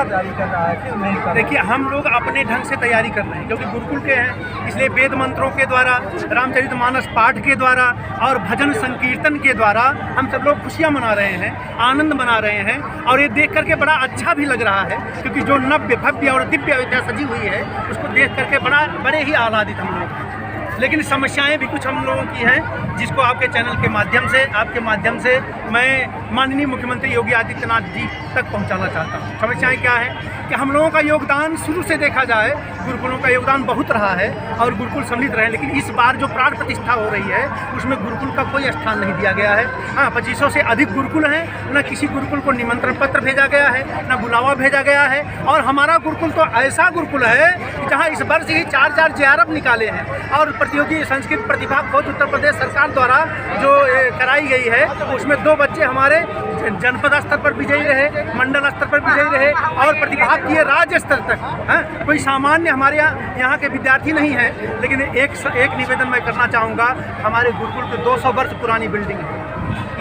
क्या तैयारी कर रहा है, क्यों नहीं कर रहा है? देखिए, हम लोग अपने ढंग से तैयारी कर रहे हैं क्योंकि गुरुकुल के हैं, इसलिए वेद मंत्रों के द्वारा, रामचरितमानस पाठ के द्वारा और भजन संकीर्तन के द्वारा हम सब लोग खुशियाँ मना रहे हैं, आनंद मना रहे हैं। और ये देख करके बड़ा अच्छा भी लग रहा है क्योंकि जो नव्य भव्य और दिव्य अयोध्या सजी हुई है उसको देख करके बड़े ही आह्लादित हम लोग हैं। लेकिन समस्याएं भी कुछ हम लोगों की हैं जिसको आपके चैनल के माध्यम से, आपके माध्यम से मैं माननीय मुख्यमंत्री योगी आदित्यनाथ जी तक पहुंचाना चाहता हूं। समस्याएं क्या है कि हम लोगों का योगदान शुरू से देखा जाए, गुरुकुलों का योगदान बहुत रहा है और गुरुकुल सम्मिलित रहे, लेकिन इस बार जो प्राण प्रतिष्ठा हो रही है उसमें गुरुकुल का कोई स्थान नहीं दिया गया है। हाँ, 2500 से अधिक गुरुकुल हैं, न किसी गुरुकुल को निमंत्रण पत्र भेजा गया है, न बुलावा भेजा गया है। और हमारा गुरुकुल तो ऐसा गुरुकुल है जहाँ इस वर्ष ही 4 JRF निकाले हैं और प्रतियोगी संस्कृत प्रतिभा खोज उत्तर प्रदेश सरकार द्वारा जो कराई गई है उसमें 2 बच्चे हमारे जनपद स्तर पर विजयी रहे, मंडल स्तर पर विजयी रहे और प्रतिभाग किए राज्य स्तर तक। हाँ, कोई सामान्य हमारे यहाँ के विद्यार्थी नहीं है। लेकिन एक निवेदन मैं करना चाहूँगा, हमारे गुरुकुल की 200 वर्ष पुरानी बिल्डिंग है,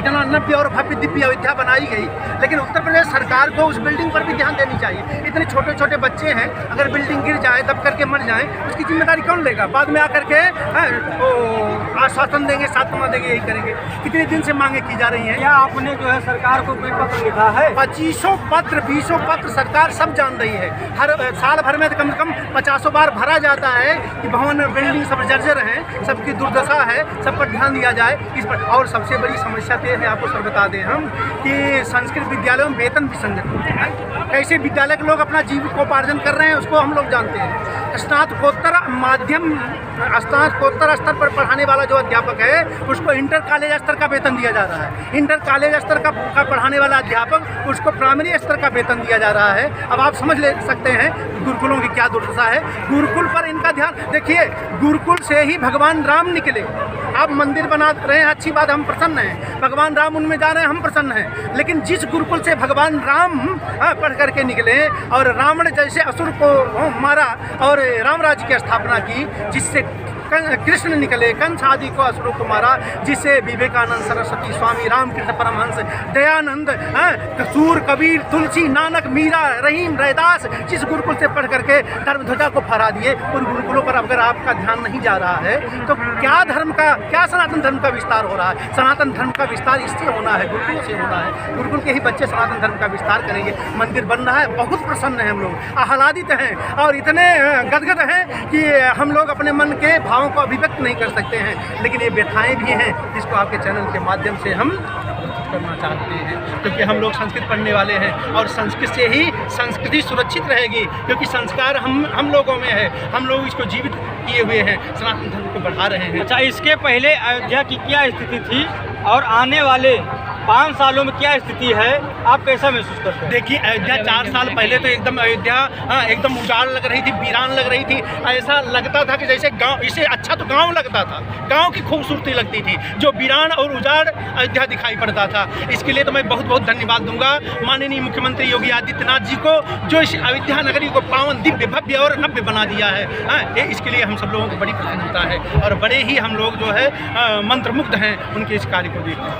इतना नव्य और भव्य दिव्य अयोध्या बनाई गई, लेकिन उत्तर प्रदेश सरकार को उस बिल्डिंग पर भी ध्यान देनी चाहिए। इतने छोटे छोटे बच्चे हैं, अगर बिल्डिंग गिर जाए, दब करके मर जाए, उसकी जिम्मेदारी कौन लेगा? बाद में आकर के आश्वासन देंगे, सांत्वना देंगे, यही करेंगे। कितने दिन से मांगे की जा रही हैं। क्या आपने जो है सरकार को कोई पत्र लिखा है? 2500 पत्र, 20 पत्र सरकार सब जान रही है। हर साल भर में कम से कम 50 बार भरा जाता है कि भवन बिल्डिंग सब जर्जर हैं, सबकी दुर्दशा है, सब पर ध्यान दिया जाए इस पर। और सबसे बड़ी समस्या है, आपको सर बता दें हम कि संस्कृत विद्यालयों में वेतन विसंगत होते हैं। कैसे विद्यालय के लोग अपना जीविकोपार्जन कर रहे हैं उसको हम लोग जानते हैं। स्नातकोत्तर स्तर पर पढ़ाने वाला जो अध्यापक है उसको इंटर कॉलेज स्तर का वेतन दिया जा रहा है। इंटर कॉलेज स्तर का पढ़ाने वाला अध्यापक उसको प्राइमरी स्तर का वेतन दिया जा रहा है। अब आप समझ ले सकते हैं गुरुकुलों की क्या दुर्दशा है। गुरुकुल पर इनका ध्यान देखिए, गुरुकुल से ही भगवान राम निकले। आप मंदिर बना रहे हैं, अच्छी बात, हम प्रसन्न हैं। भगवान राम उनमें जा रहे हैं, हम प्रसन्न हैं। लेकिन जिस गुरुकुल से भगवान राम पढ़ करके निकले और रावण जैसे असुर को मारा और राम राज्य की स्थापना की, जिससे कृष्ण निकले, कंस आदि को असुरों को मारा, जिससे विवेकानंद, सरस्वती, स्वामी रामकृष्ण परमहंस, दयानंद, कसूर, कबीर, तुलसी, नानक, मीरा, रहीम, रैदास जिस गुरुकुल से पढ़ करके धर्म ध्वजा को फहरा दिए, उन गुरुकुलों पर अगर आपका ध्यान नहीं जा रहा है तो क्या सनातन धर्म का विस्तार हो रहा है? सनातन धर्म का विस्तार इससे होना है, गुरुकुल से होना है। गुरुकुल के ही बच्चे सनातन धर्म का विस्तार करेंगे। मंदिर बन रहा है, बहुत प्रसन्न हैं हम लोग, आह्लादित हैं और इतने गदगद हैं कि हम लोग अपने मन के भावों को अभिव्यक्त नहीं कर सकते हैं। लेकिन ये व्यथाएं भी हैं जिसको आपके चैनल के माध्यम से हम करना चाहते हैं, क्योंकि हम लोग संस्कृत पढ़ने वाले हैं और संस्कृत से ही संस्कृति सुरक्षित रहेगी, क्योंकि संस्कार हम लोगों में है। हम लोग इसको जीवित किए हुए हैं, सनातन धर्म को बढ़ा रहे हैं। अच्छा, इसके पहले अयोध्या की क्या स्थिति थी और आने वाले 5 सालों में क्या स्थिति है, आप कैसा महसूस करते हैं? देखिए, अयोध्या 4 साल पहले तो एकदम अयोध्या एकदम उजाड़ लग रही थी, वीरान लग रही थी। ऐसा लगता था कि जैसे गांव, इससे अच्छा तो गांव लगता था, गांव की खूबसूरती लगती थी, जो वीरान और उजाड़ अयोध्या दिखाई पड़ता था। इसके लिए तो मैं बहुत बहुत धन्यवाद दूंगा माननीय मुख्यमंत्री योगी आदित्यनाथ जी को, जो इस अयोध्या नगरी को पावन, दिव्य, भव्य और नव्य बना दिया है। इसके लिए हम सब लोगों को बड़ी प्रसन्नता है और बड़े ही हम लोग जो है मंत्रमुग्ध हैं उनके इस कार्य को देखकर।